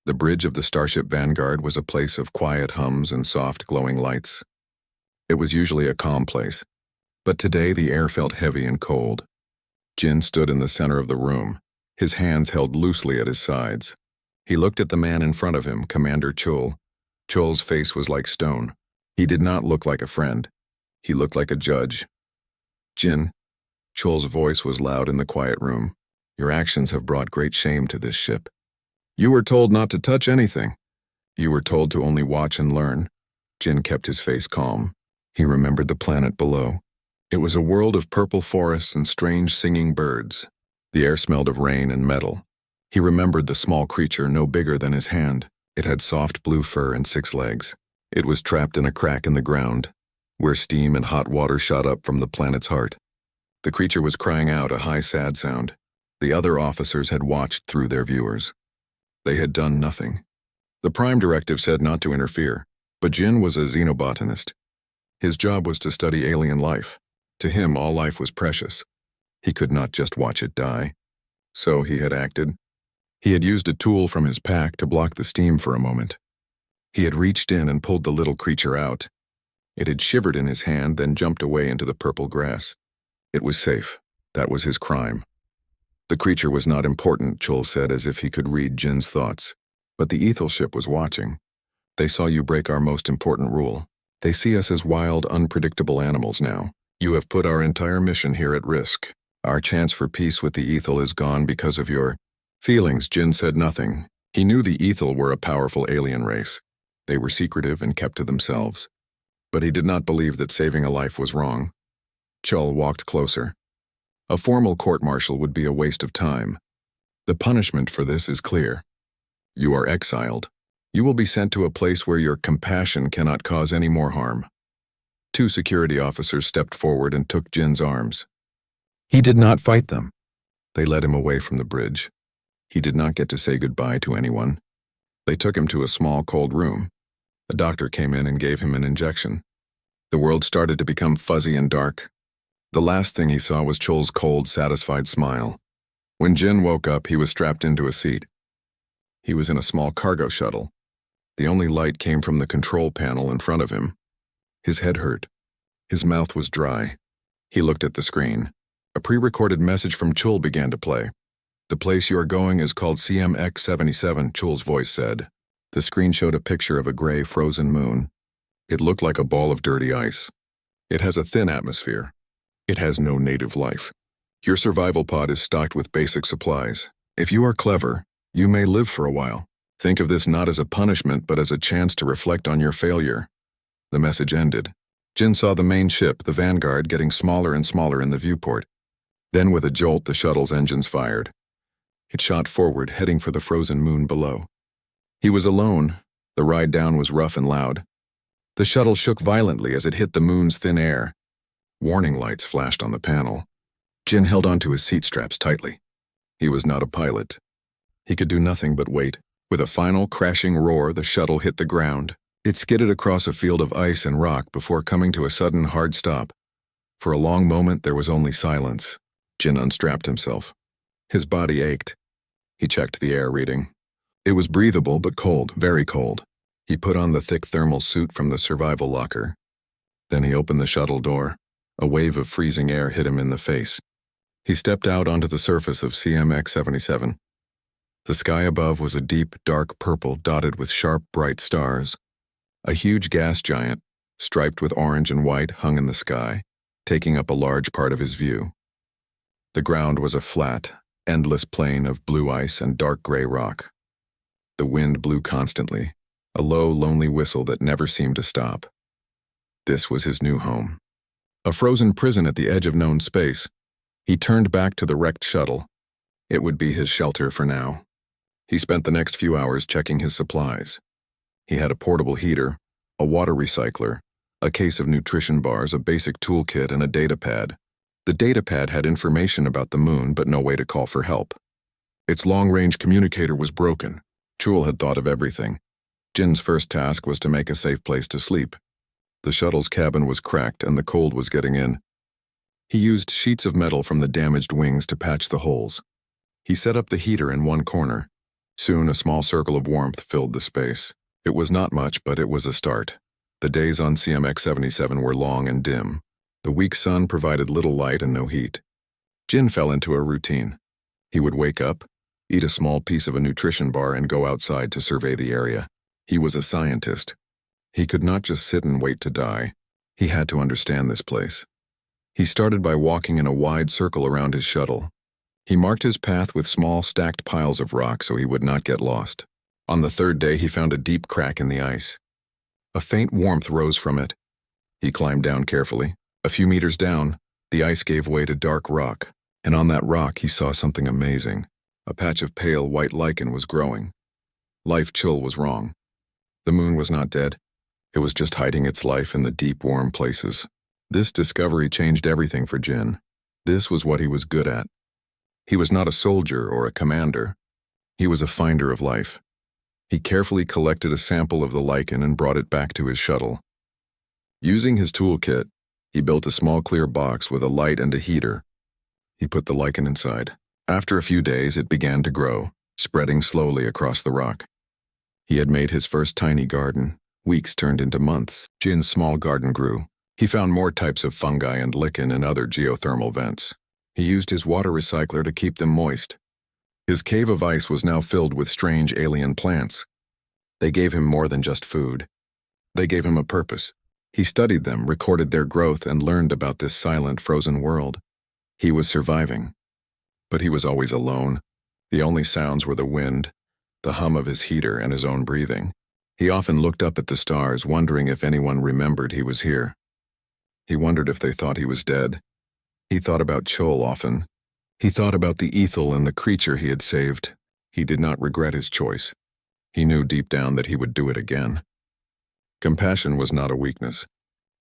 The bridge of the Starship Vanguard was a place of quiet hums and soft glowing lights. It was usually a calm place, but today the air felt heavy and cold. Jin stood in the center of the room, his hands held loosely at his sides. He looked at the man in front of him, Commander Chul. Chul's face was like stone. He did not look like a friend. He looked like a judge. Jin, Chul's voice was loud in the quiet room. Your actions have brought great shame to this ship. You were told not to touch anything. You were told to only watch and learn. Jin kept his face calm. He remembered the planet below. It was a world of purple forests and strange singing birds. The air smelled of rain and metal. He remembered the small creature no bigger than his hand. It had soft blue fur and 6 legs. It was trapped in a crack in the ground, where steam and hot water shot up from the planet's heart. The creature was crying out a high sad sound. The other officers had watched through their viewers. They had done nothing. The Prime Directive said not to interfere, but Jin was a xenobotanist. His job was to study alien life. To him, all life was precious. He could not just watch it die. So he had acted. He had used a tool from his pack to block the steam for a moment. He had reached in and pulled the little creature out. It had shivered in his hand, then jumped away into the purple grass. It was safe. That was his crime. The creature was not important, Chul said, as if he could read Jin's thoughts. But the Ethel ship was watching. They saw you break our most important rule. They see us as wild, unpredictable animals now. You have put our entire mission here at risk. Our chance for peace with the Ethel is gone because of your feelings. Jin said nothing. He knew the Ethel were a powerful alien race. They were secretive and kept to themselves. But he did not believe that saving a life was wrong. Chul walked closer. A formal court-martial would be a waste of time. The punishment for this is clear. You are exiled. You will be sent to a place where your compassion cannot cause any more harm. 2 security officers stepped forward and took Jin's arms. He did not fight them. They led him away from the bridge. He did not get to say goodbye to anyone. They took him to a small, cold room. A doctor came in and gave him an injection. The world started to become fuzzy and dark. The last thing he saw was Chul's cold, satisfied smile. When Jin woke up, he was strapped into a seat. He was in a small cargo shuttle. The only light came from the control panel in front of him. His head hurt. His mouth was dry. He looked at the screen. A pre-recorded message from Chul began to play. The place you are going is called CMX-77, Chul's voice said. The screen showed a picture of a gray, frozen moon. It looked like a ball of dirty ice. It has a thin atmosphere. It has no native life. Your survival pod is stocked with basic supplies. If you are clever, you may live for a while. Think of this not as a punishment, but as a chance to reflect on your failure. The message ended. Jin saw the main ship, the Vanguard, getting smaller and smaller in the viewport. Then with a jolt, the shuttle's engines fired. It shot forward, heading for the frozen moon below. He was alone. The ride down was rough and loud. The shuttle shook violently as it hit the moon's thin air. Warning lights flashed on the panel. Jin held onto his seat straps tightly. He was not a pilot. He could do nothing but wait. With a final crashing roar, the shuttle hit the ground. It skidded across a field of ice and rock before coming to a sudden hard stop. For a long moment, there was only silence. Jin unstrapped himself. His body ached. He checked the air reading. It was breathable but cold, very cold. He put on the thick thermal suit from the survival locker. Then he opened the shuttle door. A wave of freezing air hit him in the face. He stepped out onto the surface of CMX-77. The sky above was a deep, dark purple dotted with sharp, bright stars. A huge gas giant, striped with orange and white, hung in the sky, taking up a large part of his view. The ground was a flat, endless plain of blue ice and dark gray rock. The wind blew constantly, a low, lonely whistle that never seemed to stop. This was his new home. A frozen prison at the edge of known space. He turned back to the wrecked shuttle. It would be his shelter for now. He spent the next few hours checking his supplies. He had a portable heater, a water recycler, a case of nutrition bars, a basic toolkit, and a datapad. The datapad had information about the moon, but no way to call for help. Its long-range communicator was broken. Chul had thought of everything. Jin's first task was to make a safe place to sleep. The shuttle's cabin was cracked and the cold was getting in. He used sheets of metal from the damaged wings to patch the holes. He set up the heater in one corner. Soon a small circle of warmth filled the space. It was not much, but it was a start. The days on CMX-77 were long and dim. The weak sun provided little light and no heat. Jin fell into a routine. He would wake up, eat a small piece of a nutrition bar, and go outside to survey the area. He was a scientist. He could not just sit and wait to die. He had to understand this place. He started by walking in a wide circle around his shuttle. He marked his path with small stacked piles of rock so he would not get lost. On the third day, he found a deep crack in the ice. A faint warmth rose from it. He climbed down carefully. A few meters down, the ice gave way to dark rock, and on that rock he saw something amazing. A patch of pale white lichen was growing. Life chill was wrong. The moon was not dead. It was just hiding its life in the deep, warm places. This discovery changed everything for Jin. This was what he was good at. He was not a soldier or a commander. He was a finder of life. He carefully collected a sample of the lichen and brought it back to his shuttle. Using his toolkit, he built a small clear box with a light and a heater. He put the lichen inside. After a few days, it began to grow, spreading slowly across the rock. He had made his first tiny garden. Weeks turned into months. Jin's small garden grew. He found more types of fungi and lichen in other geothermal vents. He used his water recycler to keep them moist. His cave of ice was now filled with strange alien plants. They gave him more than just food. They gave him a purpose. He studied them, recorded their growth, and learned about this silent, frozen world. He was surviving. But he was always alone. The only sounds were the wind, the hum of his heater, and his own breathing. He often looked up at the stars, wondering if anyone remembered he was here. He wondered if they thought he was dead. He thought about Chol often. He thought about the Ethel and the creature he had saved. He did not regret his choice. He knew deep down that he would do it again. Compassion was not a weakness.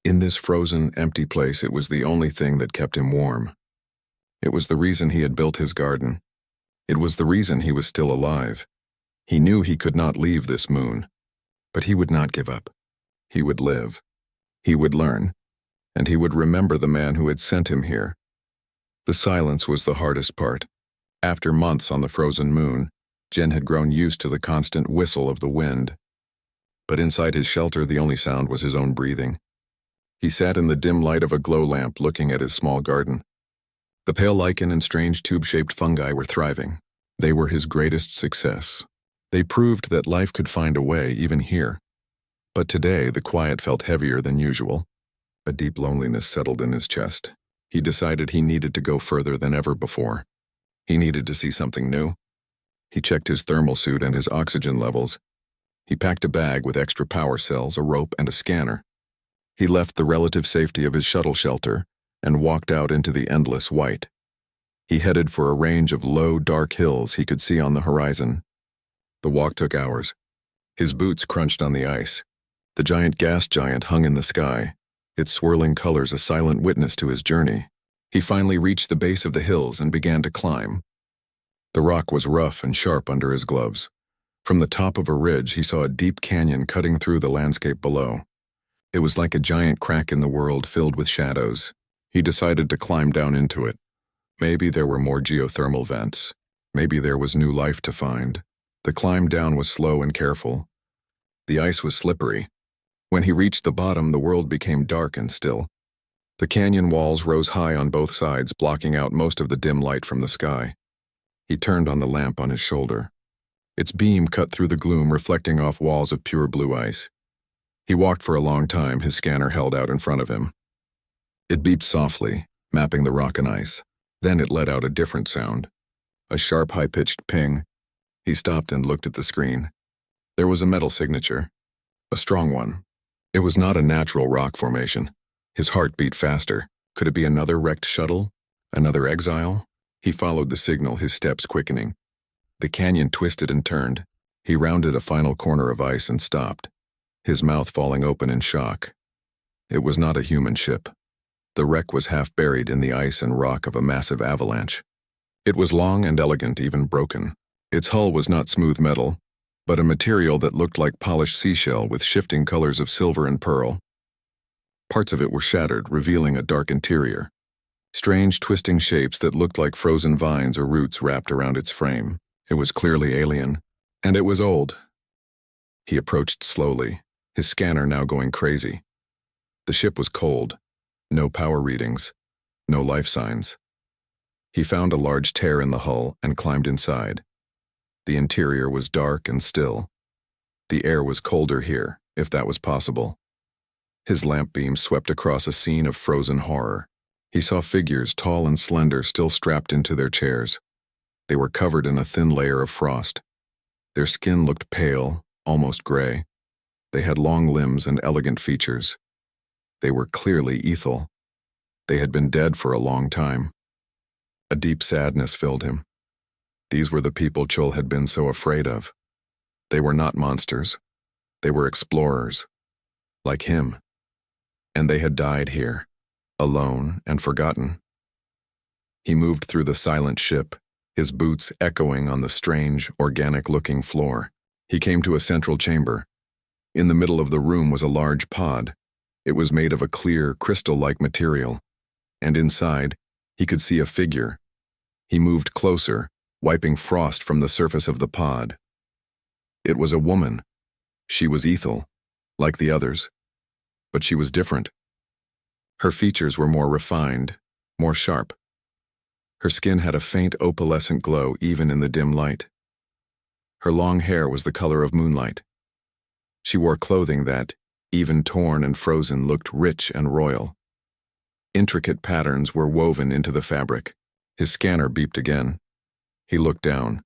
In this frozen, empty place, it was the only thing that kept him warm. It was the reason he had built his garden. It was the reason he was still alive. He knew he could not leave this moon. But he would not give up. He would live. He would learn. And he would remember the man who had sent him here. The silence was the hardest part. After months on the frozen moon, Jin had grown used to the constant whistle of the wind. But inside his shelter, the only sound was his own breathing. He sat in the dim light of a glow lamp looking at his small garden. The pale lichen and strange tube-shaped fungi were thriving. They were his greatest success. They proved that life could find a way, even here. But today, the quiet felt heavier than usual. A deep loneliness settled in his chest. He decided he needed to go further than ever before. He needed to see something new. He checked his thermal suit and his oxygen levels. He packed a bag with extra power cells, a rope, and a scanner. He left the relative safety of his shuttle shelter and walked out into the endless white. He headed for a range of low, dark hills he could see on the horizon. The walk took hours. His boots crunched on the ice. The giant gas giant hung in the sky, its swirling colors a silent witness to his journey. He finally reached the base of the hills and began to climb. The rock was rough and sharp under his gloves. From the top of a ridge, he saw a deep canyon cutting through the landscape below. It was like a giant crack in the world filled with shadows. He decided to climb down into it. Maybe there were more geothermal vents. Maybe there was new life to find. The climb down was slow and careful. The ice was slippery. When he reached the bottom, the world became dark and still. The canyon walls rose high on both sides, blocking out most of the dim light from the sky. He turned on the lamp on his shoulder. Its beam cut through the gloom, reflecting off walls of pure blue ice. He walked for a long time, his scanner held out in front of him. It beeped softly, mapping the rock and ice. Then it let out a different sound. A sharp, high-pitched ping. He stopped and looked at the screen. There was a metal signature. A strong one. It was not a natural rock formation. His heart beat faster. Could it be another wrecked shuttle? Another exile? He followed the signal, his steps quickening. The canyon twisted and turned. He rounded a final corner of ice and stopped, his mouth falling open in shock. It was not a human ship. The wreck was half buried in the ice and rock of a massive avalanche. It was long and elegant, even broken. Its hull was not smooth metal, but a material that looked like polished seashell with shifting colors of silver and pearl. Parts of it were shattered, revealing a dark interior. Strange twisting shapes that looked like frozen vines or roots wrapped around its frame. It was clearly alien, And it was old. He approached slowly, his scanner now going crazy. The ship was cold, no power readings, no life signs. He found a large tear in the hull and climbed inside. The interior was dark and still. The air was colder here, if that was possible. His lamp beam swept across a scene of frozen horror. He saw figures, tall and slender, still strapped into their chairs. They were covered in a thin layer of frost. Their skin looked pale, almost gray. They had long limbs and elegant features. They were clearly lethal. They had been dead for a long time. A deep sadness filled him. These were the people Chul had been so afraid of. They were not monsters. They were explorers, like him. And they had died here, alone and forgotten. He moved through the silent ship, his boots echoing on the strange, organic-looking floor. He came to a central chamber. In the middle of the room was a large pod. It was made of a clear, crystal-like material, and inside, he could see a figure. He moved closer, wiping frost from the surface of the pod. It was a woman. She was Ethel, like the others, but she was different. Her features were more refined, more sharp. Her skin had a faint opalescent glow even in the dim light. Her long hair was the color of moonlight. She wore clothing that, even torn and frozen, looked rich and royal. Intricate patterns were woven into the fabric. His scanner beeped again. He looked down.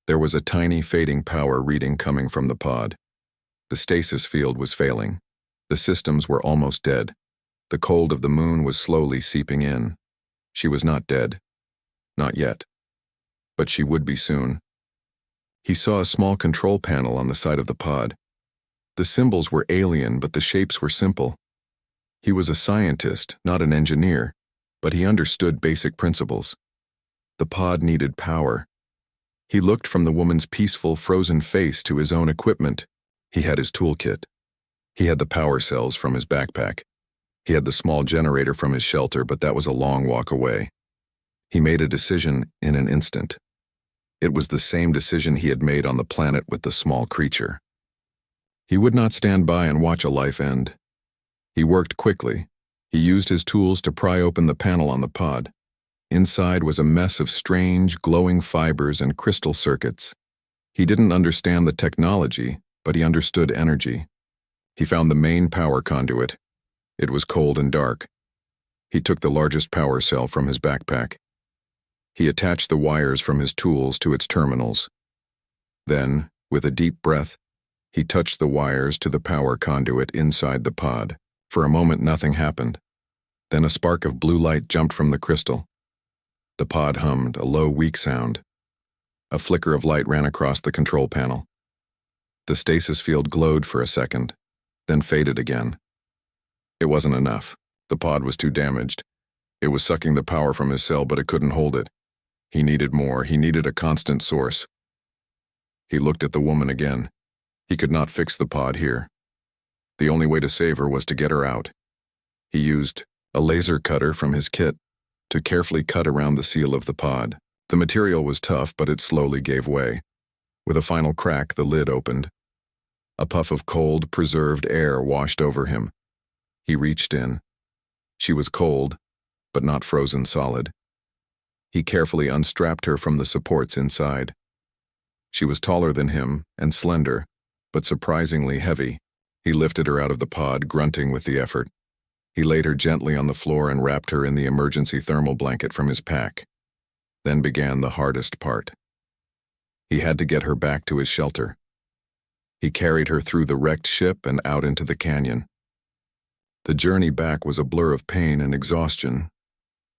There was a tiny fading power reading coming from the pod. The stasis field was failing. The systems were almost dead. The cold of the moon was slowly seeping in. She was not dead. Not yet. But she would be soon. He saw a small control panel on the side of the pod. The symbols were alien, but the shapes were simple. He was a scientist, not an engineer, but he understood basic principles. The pod needed power. He looked from the woman's peaceful, frozen face to his own equipment. He had his toolkit. He had the power cells from his backpack. He had the small generator from his shelter, but that was a long walk away. He made a decision in an instant. It was the same decision he had made on the planet with the small creature. He would not stand by and watch a life end. He worked quickly. He used his tools to pry open the panel on the pod. Inside was a mess of strange, glowing fibers and crystal circuits. He didn't understand the technology, but he understood energy. He found the main power conduit. It was cold and dark. He took the largest power cell from his backpack. He attached the wires from his tools to its terminals. Then, with a deep breath, he touched the wires to the power conduit inside the pod. For a moment, nothing happened. Then a spark of blue light jumped from the crystal. The pod hummed, a low, weak sound. A flicker of light ran across the control panel. The stasis field glowed for a second, then faded again. It wasn't enough. The pod was too damaged. It was sucking the power from his cell, but it couldn't hold it. He needed more. He needed a constant source. He looked at the woman again. He could not fix the pod here. The only way to save her was to get her out. He used a laser cutter from his kit to carefully cut around the seal of the pod. The material was tough, but it slowly gave way. With a final crack, the lid opened. A puff of cold, preserved air washed over him. He reached in. She was cold, but not frozen solid. He carefully unstrapped her from the supports inside. She was taller than him and slender, but surprisingly heavy. He lifted her out of the pod, grunting with the effort. He laid her gently on the floor and wrapped her in the emergency thermal blanket from his pack. Then began the hardest part. He had to get her back to his shelter. He carried her through the wrecked ship and out into the canyon. The journey back was a blur of pain and exhaustion.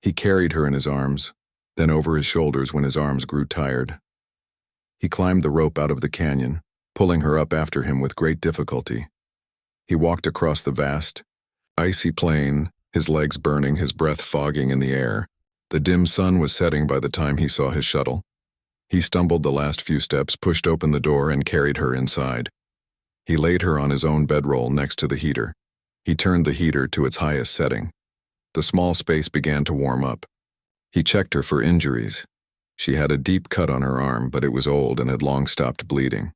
He carried her in his arms, then over his shoulders when his arms grew tired. He climbed the rope out of the canyon, pulling her up after him with great difficulty. He walked across the vast, icy plain, his legs burning, his breath fogging in the air. The dim sun was setting by the time he saw his shuttle. He stumbled the last few steps, pushed open the door, and carried her inside. He laid her on his own bedroll next to the heater. He turned the heater to its highest setting. The small space began to warm up. He checked her for injuries. She had a deep cut on her arm, but it was old and had long stopped bleeding.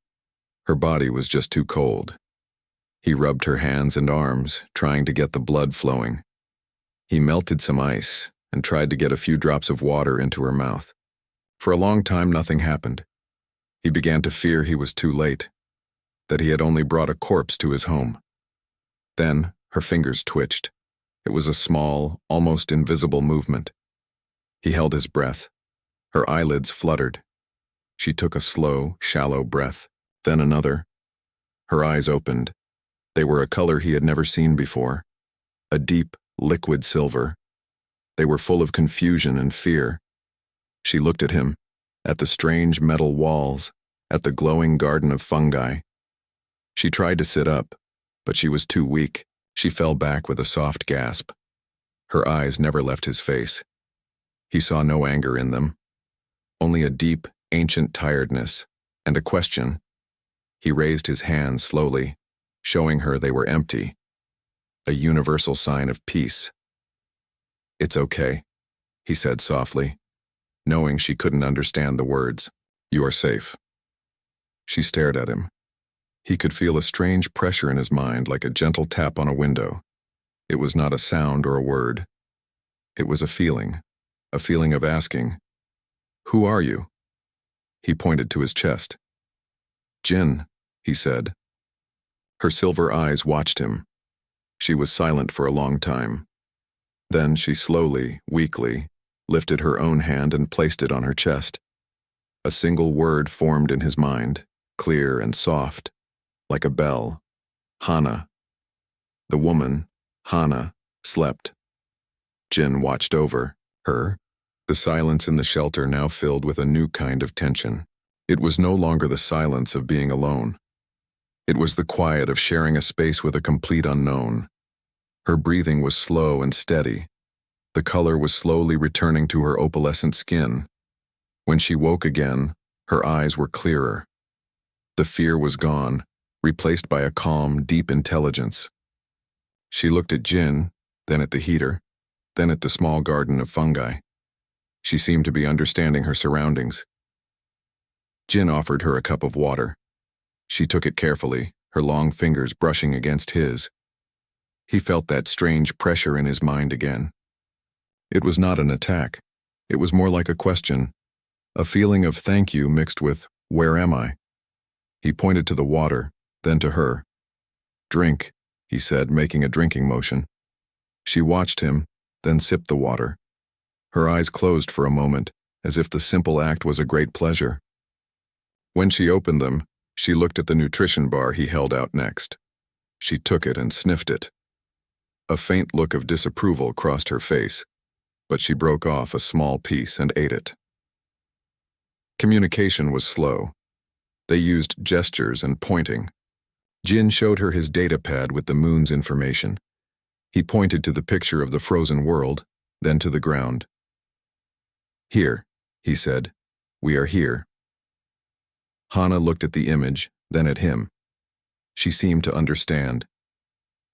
Her body was just too cold. He rubbed her hands and arms, trying to get the blood flowing. He melted some ice and tried to get a few drops of water into her mouth. For a long time, nothing happened. He began to fear he was too late, that he had only brought a corpse to his home. Then, her fingers twitched. It was a small, almost invisible movement. He held his breath. Her eyelids fluttered. She took a slow, shallow breath, then another. Her eyes opened. They were a color he had never seen before, a deep, liquid silver. They were full of confusion and fear. She looked at him, at the strange metal walls, at the glowing garden of fungi. She tried to sit up, but she was too weak. She fell back with a soft gasp. Her eyes never left his face. He saw no anger in them, only a deep, ancient tiredness and a question. He raised his hands slowly, showing her they were empty, a universal sign of peace. "It's okay," he said softly, knowing she couldn't understand the words. "You are safe." She stared at him. He could feel a strange pressure in his mind, like a gentle tap on a window. It was not a sound or a word. It was a feeling of asking, "Who are you?" He pointed to his chest. "Jinn," he said. Her silver eyes watched him. She was silent for a long time. Then she slowly, weakly, lifted her own hand and placed it on her chest. A single word formed in his mind, clear and soft, like a bell. Hana. The woman, Hana, slept. Jinn watched over her. The silence in the shelter now filled with a new kind of tension. It was no longer the silence of being alone. It was the quiet of sharing a space with a complete unknown. Her breathing was slow and steady. The color was slowly returning to her opalescent skin. When she woke again, her eyes were clearer. The fear was gone, replaced by a calm, deep intelligence. She looked at Jinn, then at the heater, then at the small garden of fungi. She seemed to be understanding her surroundings. Jinn offered her a cup of water. She took it carefully, her long fingers brushing against his. He felt that strange pressure in his mind again. It was not an attack. It was more like a question, a feeling of thank you mixed with, "Where am I?" He pointed to the water, then to her. "Drink," he said, making a drinking motion. She watched him, then sipped the water. Her eyes closed for a moment, as if the simple act was a great pleasure. When she opened them, she looked at the nutrition bar he held out next. She took it and sniffed it. A faint look of disapproval crossed her face, but she broke off a small piece and ate it. Communication was slow. They used gestures and pointing. Jinn showed her his data pad with the moon's information. He pointed to the picture of the frozen world, then to the ground. "Here," he said. "We are here." Hana looked at the image, then at him. She seemed to understand.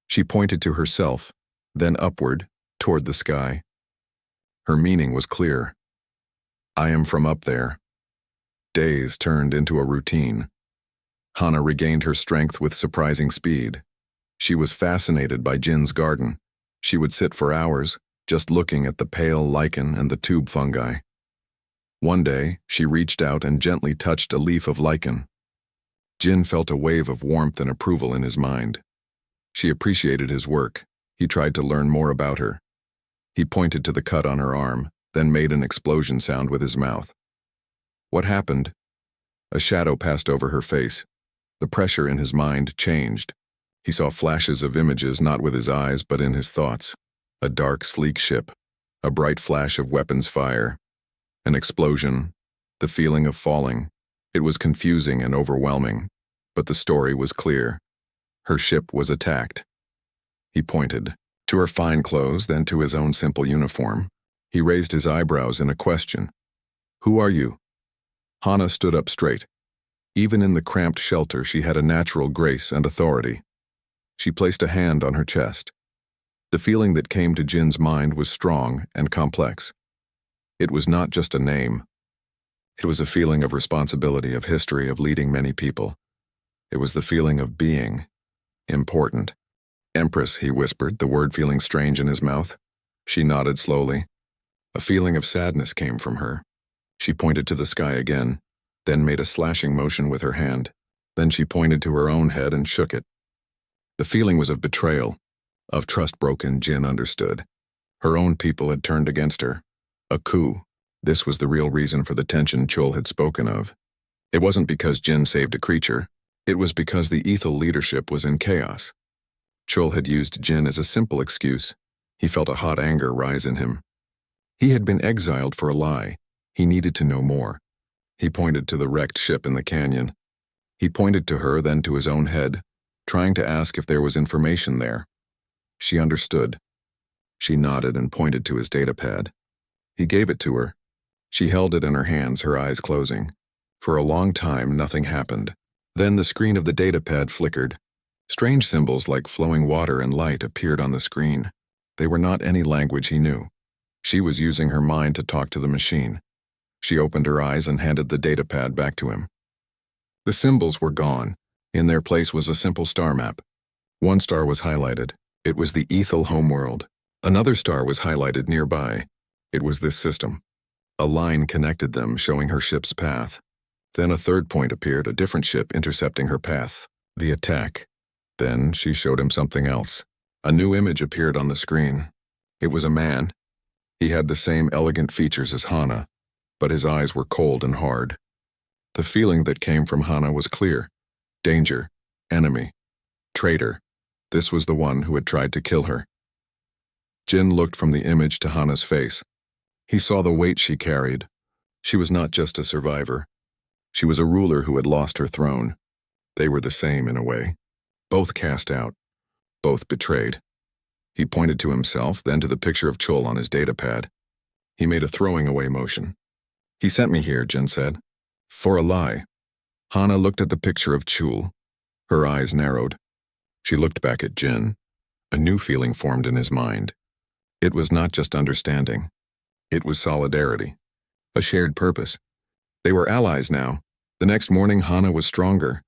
She pointed to herself, then upward, toward the sky. Her meaning was clear. "I am from up there." Days turned into a routine. Hana regained her strength with surprising speed. She was fascinated by Jinn's garden. She would sit for hours, just looking at the pale lichen and the tube fungi. One day, she reached out and gently touched a leaf of lichen. Jinn felt a wave of warmth and approval in his mind. She appreciated his work. He tried to learn more about her. He pointed to the cut on her arm, then made an explosion sound with his mouth. What happened? A shadow passed over her face. The pressure in his mind changed. He saw flashes of images not with his eyes but in his thoughts. A dark, sleek ship, a bright flash of weapons fire, an explosion, the feeling of falling. It was confusing and overwhelming, but the story was clear. Her ship was attacked. He pointed, to her fine clothes, then to his own simple uniform. He raised his eyebrows in a question. "Who are you?" Hana stood up straight. Even in the cramped shelter, she had a natural grace and authority. She placed a hand on her chest. The feeling that came to Jinn's mind was strong and complex. It was not just a name. It was a feeling of responsibility, of history, of leading many people. It was the feeling of being important. Empress, he whispered, the word feeling strange in his mouth. She nodded slowly. A feeling of sadness came from her. She pointed to the sky again, then made a slashing motion with her hand. Then she pointed to her own head and shook it. The feeling was of betrayal, of trust broken. Jin understood. Her own people had turned against her. A coup. This was the real reason for the tension Chul had spoken of. It wasn't because Jin saved a creature. It was because the Ethel leadership was in chaos. Chul had used Jin as a simple excuse. He felt a hot anger rise in him. He had been exiled for a lie. He needed to know more. He pointed to the wrecked ship in the canyon. He pointed to her, then to his own head, trying to ask if there was information there. She understood. She nodded and pointed to his datapad. He gave it to her. She held it in her hands, her eyes closing. For a long time, nothing happened. Then the screen of the datapad flickered. Strange symbols like flowing water and light appeared on the screen. They were not any language he knew. She was using her mind to talk to the machine. She opened her eyes and handed the datapad back to him. The symbols were gone. In their place was a simple star map. One star was highlighted. It was the Ethel homeworld. Another star was highlighted nearby. It was this system. A line connected them, showing her ship's path. Then a third point appeared, a different ship intercepting her path. The attack. Then she showed him something else. A new image appeared on the screen. It was a man. He had the same elegant features as Hana, but his eyes were cold and hard. The feeling that came from Hana was clear. Danger. Enemy. Traitor. This was the one who had tried to kill her. Jin looked from the image to Hana's face. He saw the weight she carried. She was not just a survivor. She was a ruler who had lost her throne. They were the same in a way. Both cast out. Both betrayed. He pointed to himself, then to the picture of Chul on his datapad. He made a throwing away motion. He sent me here, Jin said. For a lie. Hana looked at the picture of Chul. Her eyes narrowed. She looked back at Jin. A new feeling formed in his mind. It was not just understanding. It was solidarity. A shared purpose. They were allies now. The next morning, Hana was stronger.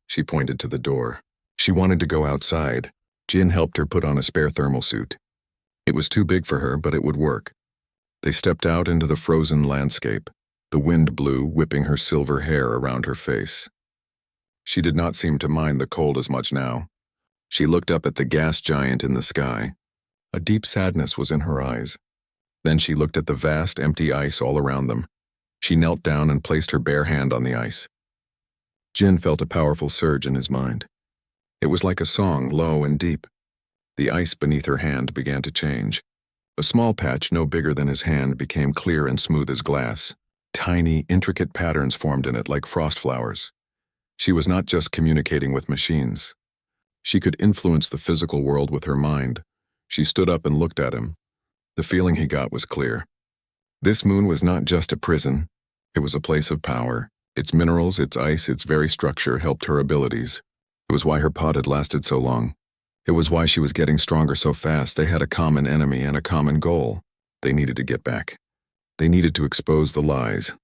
She pointed to the door. She wanted to go outside. Jin helped her put on a spare thermal suit. It was too big for her, but it would work. They stepped out into the frozen landscape. The wind blew, whipping her silver hair around her face. She did not seem to mind the cold as much now. She looked up at the gas giant in the sky. A deep sadness was in her eyes. Then she looked at the vast, empty ice all around them. She knelt down and placed her bare hand on the ice. Jin felt a powerful surge in his mind. It was like a song, low and deep. The ice beneath her hand began to change. A small patch, no bigger than his hand, became clear and smooth as glass. Tiny, intricate patterns formed in it like frost flowers. She was not just communicating with machines. She could influence the physical world with her mind. She stood up and looked at him. The feeling he got was clear. This moon was not just a prison. It was a place of power. Its minerals, its ice, its very structure helped her abilities. It was why her pod had lasted so long. It was why she was getting stronger so fast. They had a common enemy and a common goal. They needed to get back. They needed to expose the lies.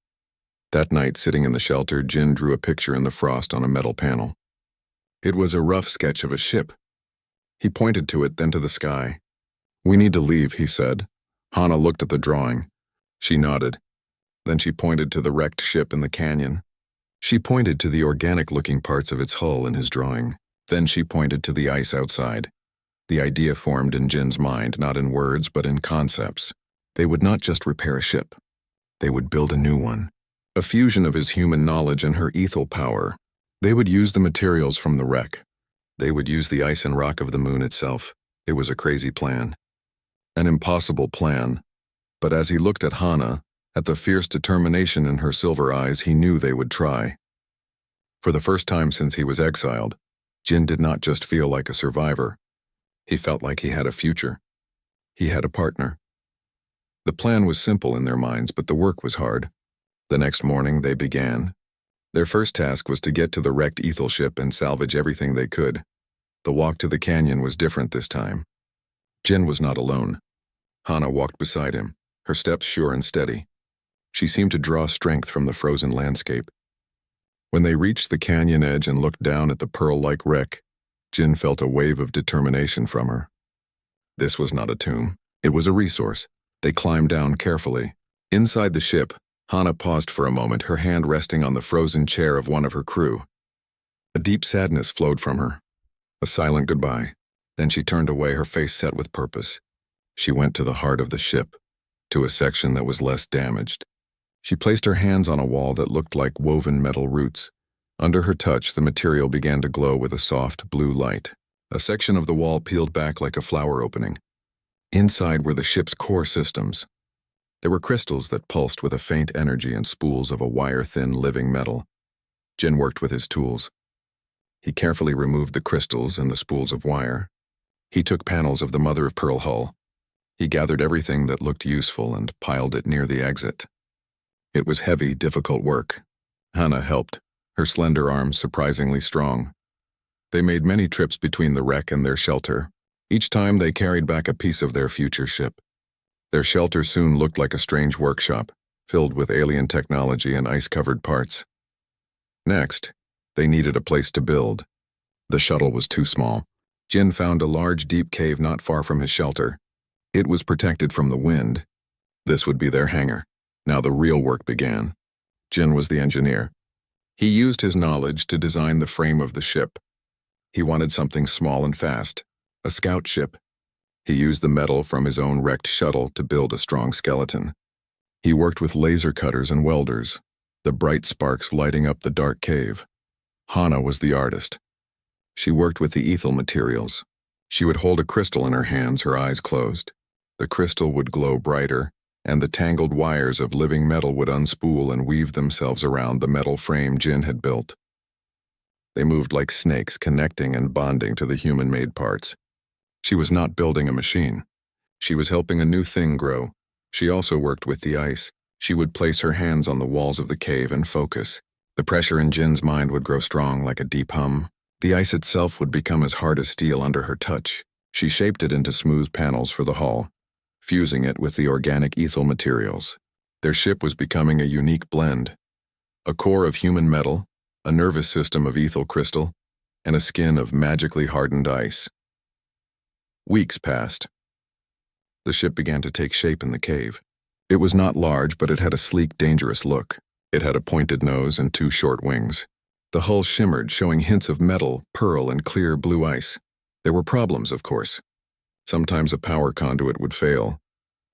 That night, sitting in the shelter, Jin drew a picture in the frost on a metal panel. It was a rough sketch of a ship. He pointed to it, then to the sky. We need to leave, he said. Hana looked at the drawing. She nodded. Then she pointed to the wrecked ship in the canyon. She pointed to the organic-looking parts of its hull in his drawing. Then she pointed to the ice outside. The idea formed in Jin's mind, not in words, but in concepts. They would not just repair a ship. They would build a new one. A fusion of his human knowledge and her ethel power. They would use the materials from the wreck. They would use the ice and rock of the moon itself. It was a crazy plan. An impossible plan. But as he looked at Hana, at the fierce determination in her silver eyes, he knew they would try. For the first time since he was exiled, Jin did not just feel like a survivor. He felt like he had a future. He had a partner. The plan was simple in their minds, but the work was hard. The next morning, they began. Their first task was to get to the wrecked Ethel ship and salvage everything they could. The walk to the canyon was different this time. Jin was not alone. Hana walked beside him, her steps sure and steady. She seemed to draw strength from the frozen landscape. When they reached the canyon edge and looked down at the pearl-like wreck, Jin felt a wave of determination from her. This was not a tomb. It was a resource. They climbed down carefully. Inside the ship, Hana paused for a moment, her hand resting on the frozen chair of one of her crew. A deep sadness flowed from her. A silent goodbye. Then she turned away, her face set with purpose. She went to the heart of the ship, to a section that was less damaged. She placed her hands on a wall that looked like woven metal roots. Under her touch, the material began to glow with a soft blue light. A section of the wall peeled back like a flower opening. Inside were the ship's core systems. There were crystals that pulsed with a faint energy and spools of a wire-thin living metal. Jin worked with his tools. He carefully removed the crystals and the spools of wire. He took panels of the mother-of-pearl hull. He gathered everything that looked useful and piled it near the exit. It was heavy, difficult work. Hana helped, her slender arms surprisingly strong. They made many trips between the wreck and their shelter. Each time they carried back a piece of their future ship. Their shelter soon looked like a strange workshop, filled with alien technology and ice-covered parts. Next, they needed a place to build. The shuttle was too small. Jin found a large, deep cave not far from his shelter. It was protected from the wind. This would be their hangar. Now the real work began. Jin was the engineer. He used his knowledge to design the frame of the ship. He wanted something small and fast, a scout ship. He used the metal from his own wrecked shuttle to build a strong skeleton. He worked with laser cutters and welders, the bright sparks lighting up the dark cave. Hana was the artist. She worked with the ethel materials. She would hold a crystal in her hands, her eyes closed. The crystal would glow brighter, and the tangled wires of living metal would unspool and weave themselves around the metal frame Jin had built. They moved like snakes, connecting and bonding to the human-made parts. She was not building a machine. She was helping a new thing grow. She also worked with the ice. She would place her hands on the walls of the cave and focus. The pressure in Jin's mind would grow strong like a deep hum. The ice itself would become as hard as steel under her touch. She shaped it into smooth panels for the hull, fusing it with the organic ethel materials. Their ship was becoming a unique blend. A core of human metal, a nervous system of ethel crystal, and a skin of magically hardened ice. Weeks passed. The ship began to take shape in the cave. It was not large, but it had a sleek, dangerous look. It had a pointed nose and 2 short wings. The hull shimmered, showing hints of metal, pearl, and clear blue ice. There were problems, of course. Sometimes a power conduit would fail,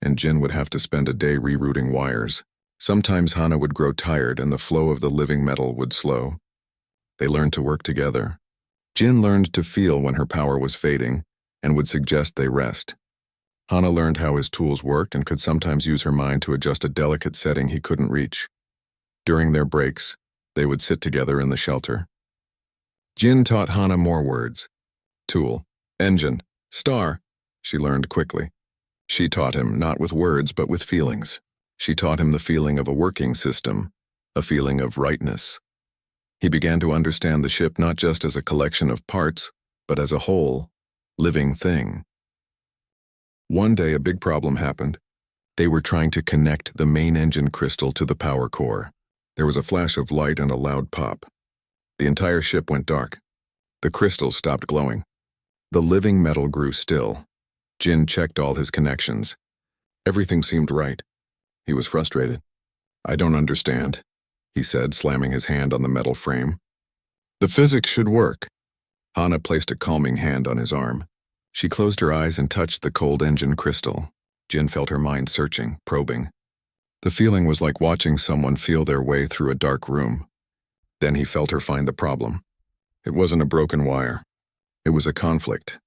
and Jin would have to spend a day rerouting wires. Sometimes Hana would grow tired and the flow of the living metal would slow. They learned to work together. Jin learned to feel when her power was fading and would suggest they rest. Hana learned how his tools worked and could sometimes use her mind to adjust a delicate setting he couldn't reach. During their breaks, they would sit together in the shelter. Jin taught Hana more words. Tool, engine, star, she learned quickly. She taught him not with words but with feelings. She taught him the feeling of a working system, a feeling of rightness. He began to understand the ship not just as a collection of parts, but as a whole, living thing. One day a big problem happened. They were trying to connect the main engine crystal to the power core. There was a flash of light and a loud pop. The entire ship went dark. The crystal stopped glowing. The living metal grew still. Jin checked all his connections. Everything seemed right. He was frustrated. "I don't understand," he said, slamming his hand on the metal frame. "The physics should work." Hana placed a calming hand on his arm. She closed her eyes and touched the cold engine crystal. Jin felt her mind searching, probing. The feeling was like watching someone feel their way through a dark room. Then he felt her find the problem. It wasn't a broken wire. It was a conflict.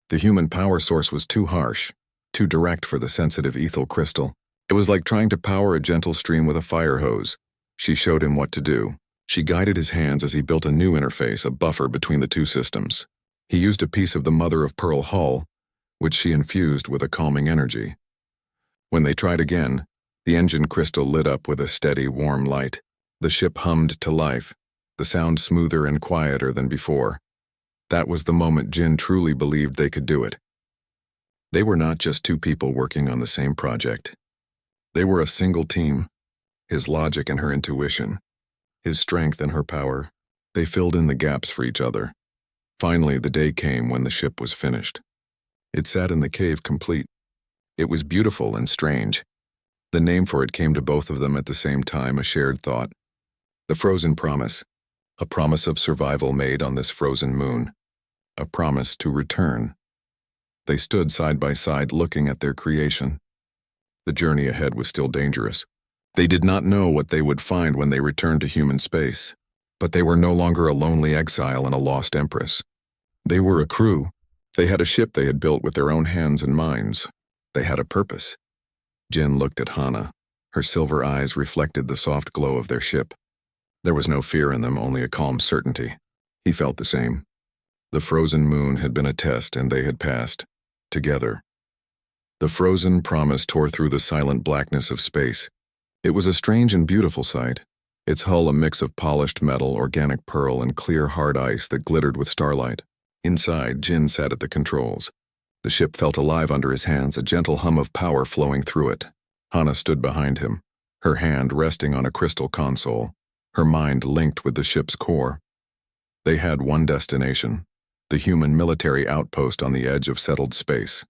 The human power source was too harsh, too direct for the sensitive ethel crystal. It was like trying to power a gentle stream with a fire hose. She showed him what to do. She guided his hands as he built a new interface, a buffer between the two systems. He used a piece of the mother-of-pearl hull, which she infused with a calming energy. When they tried again, the engine crystal lit up with a steady, warm light. The ship hummed to life, the sound smoother and quieter than before. That was the moment Jin truly believed they could do it. They were not just 2 people working on the same project. They were a single team. his logic and her intuition, his strength and her power. They filled in the gaps for each other. Finally, the day came when the ship was finished. It sat in the cave complete. It was beautiful and strange. The name for it came to both of them at the same time, a shared thought. The Frozen Promise, a promise of survival made on this frozen moon, a promise to return. They stood side by side looking at their creation. The journey ahead was still dangerous. They did not know what they would find when they returned to human space, but they were no longer a lonely exile and a lost empress. They were a crew. They had a ship they had built with their own hands and minds. They had a purpose. Jin looked at Hana. Her silver eyes reflected the soft glow of their ship. There was no fear in them, only a calm certainty. He felt the same. The frozen moon had been a test, and they had passed. Together. The frozen promise tore through the silent blackness of space. It was a strange and beautiful sight, its hull a mix of polished metal, organic pearl, and clear hard ice that glittered with starlight. Inside, Jin sat at the controls. The ship felt alive under his hands, a gentle hum of power flowing through it. Hana stood behind him, her hand resting on a crystal console, her mind linked with the ship's core. They had one destination, the human military outpost on the edge of settled space,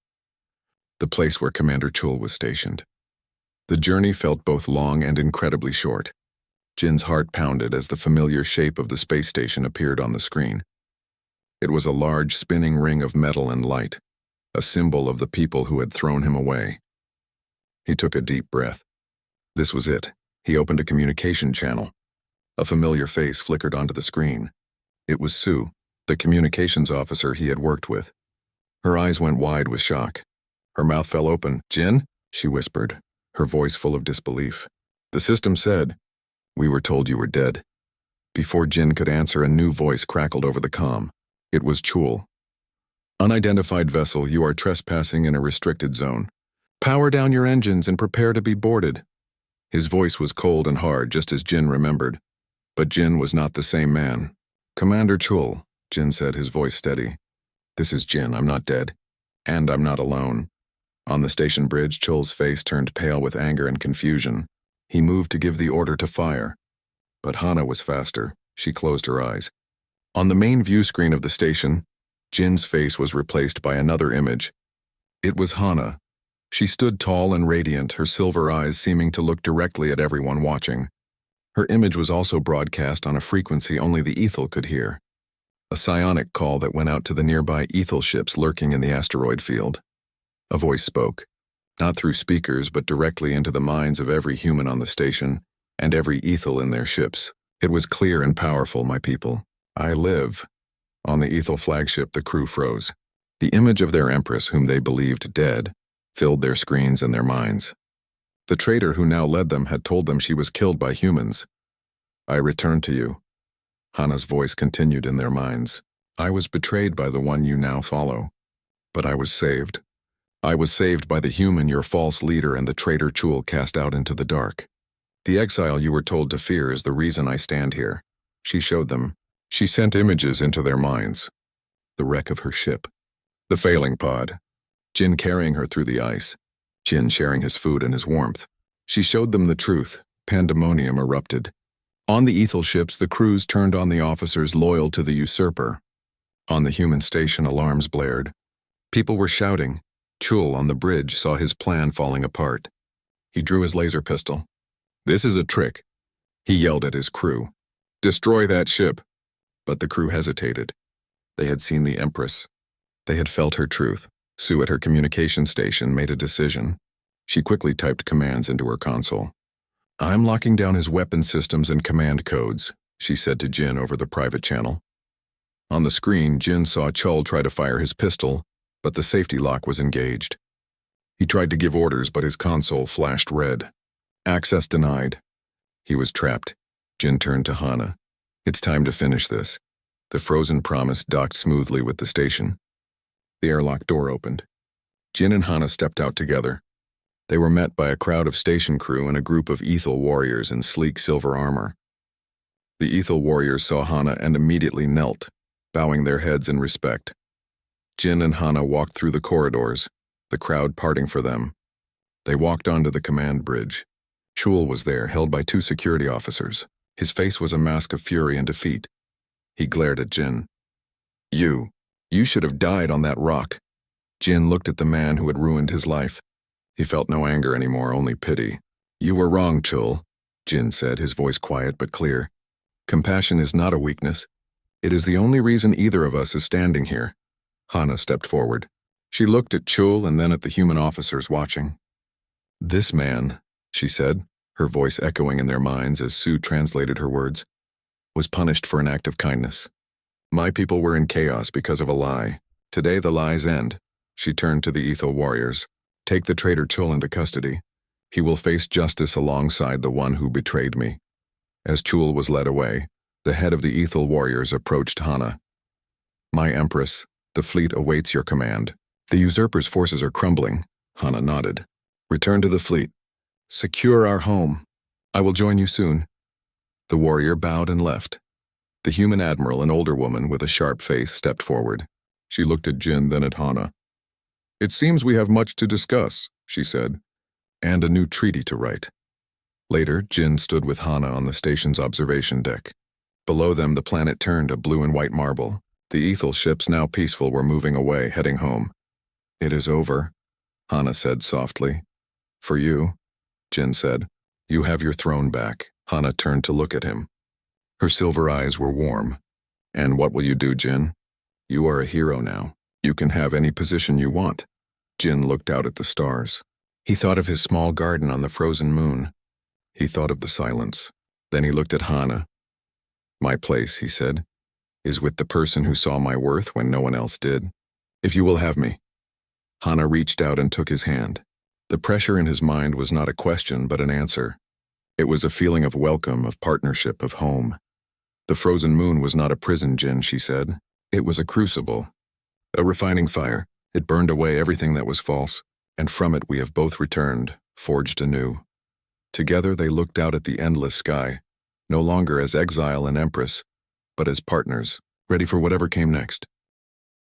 the place where Commander Chul was stationed. The journey felt both long and incredibly short. Jin's heart pounded as the familiar shape of the space station appeared on the screen. It was a large spinning ring of metal and light, a symbol of the people who had thrown him away. He took a deep breath. This was it. He opened a communication channel. A familiar face flickered onto the screen. It was Sue, the communications officer he had worked with. Her eyes went wide with shock. Her mouth fell open. "Jin?" she whispered, her voice full of disbelief. "The system said, we were told you were dead." Before Jin could answer, a new voice crackled over the comm. It was Chul. "Unidentified vessel, you are trespassing in a restricted zone. Power down your engines and prepare to be boarded." His voice was cold and hard, just as Jin remembered. But Jin was not the same man. "Commander Chul," Jin said, his voice steady. "This is Jin, I'm not dead. And I'm not alone." On the station bridge, Chul's face turned pale with anger and confusion. He moved to give the order to fire. But Hana was faster. She closed her eyes. On the main view screen of the station, Jin's face was replaced by another image. It was Hana. She stood tall and radiant, her silver eyes seeming to look directly at everyone watching. Her image was also broadcast on a frequency only the Ethel could hear, a psionic call that went out to the nearby Ethel ships lurking in the asteroid field. A voice spoke, not through speakers but directly into the minds of every human on the station and every Ethel in their ships. It was clear and powerful, "My people, I live." On the Ethel flagship, the crew froze. The image of their Empress, whom they believed dead, filled their screens and their minds. The traitor who now led them had told them she was killed by humans. "I return to you." Hana's voice continued in their minds. "I was betrayed by the one you now follow. But I was saved. I was saved by the human your false leader and the traitor Chul cast out into the dark. The exile you were told to fear is the reason I stand here." She showed them. She sent images into their minds. The wreck of her ship. The failing pod. Jin carrying her through the ice. Jin sharing his food and his warmth. She showed them the truth. Pandemonium erupted. On the Ethel ships, the crews turned on the officers loyal to the usurper. On the human station, alarms blared. People were shouting. Chul on the bridge saw his plan falling apart. He drew his laser pistol. "This is a trick." He yelled at his crew. "Destroy that ship." But the crew hesitated. They had seen the Empress. They had felt her truth. Sue at her communication station made a decision. She quickly typed commands into her console. "I'm locking down his weapon systems and command codes," she said to Jin over the private channel. On the screen, Jin saw Chul try to fire his pistol, but the safety lock was engaged. He tried to give orders, but his console flashed red. Access denied. He was trapped. Jin turned to Hana. "It's time to finish this." The frozen promise docked smoothly with the station. The airlock door opened. Jin and Hana stepped out together. They were met by a crowd of station crew and a group of Ethel warriors in sleek silver armor. The Ethel warriors saw Hana and immediately knelt, bowing their heads in respect. Jin and Hana walked through the corridors, the crowd parting for them. They walked onto the command bridge. Chul was there, held by 2 security officers. His face was a mask of fury and defeat. He glared at Jin. You should have died on that rock." Jin looked at the man who had ruined his life. He felt no anger anymore, only pity. "You were wrong, Chul," Jin said, his voice quiet but clear. "Compassion is not a weakness. It is the only reason either of us is standing here." Hana stepped forward. She looked at Chul and then at the human officers watching. "This man," she said, her voice echoing in their minds as Sue translated her words, "was punished for an act of kindness. My people were in chaos because of a lie. Today the lies end." She turned to the Ethel warriors. "Take the traitor Chul into custody. He will face justice alongside the one who betrayed me." As Chul was led away, the head of the Ethel warriors approached Hana. "My Empress, the fleet awaits your command. The usurpers' forces are crumbling." Hana nodded. "Return to the fleet. Secure our home. I will join you soon." The warrior bowed and left. The human admiral, an older woman with a sharp face, stepped forward. She looked at Jin, then at Hana. "It seems we have much to discuss," she said, "and a new treaty to write." Later, Jin stood with Hana on the station's observation deck. Below them, the planet turned a blue and white marble. The Ethel ships, now peaceful, were moving away, heading home. "It is over," Hana said softly. "For you," Jin said. "You have your throne back." Hana turned to look at him. Her silver eyes were warm. "And what will you do, Jin? You are a hero now. You can have any position you want." Jin looked out at the stars. He thought of his small garden on the frozen moon. He thought of the silence. Then he looked at Hana. "My place," he said, "is with the person who saw my worth when no one else did. If you will have me." Hana reached out and took his hand. The pressure in his mind was not a question but an answer. It was a feeling of welcome, of partnership, of home. "The frozen moon was not a prison, Jin," she said. "It was a crucible, a refining fire. It burned away everything that was false, and from it we have both returned, forged anew." Together they looked out at the endless sky, no longer as exile and empress, but as partners, ready for whatever came next.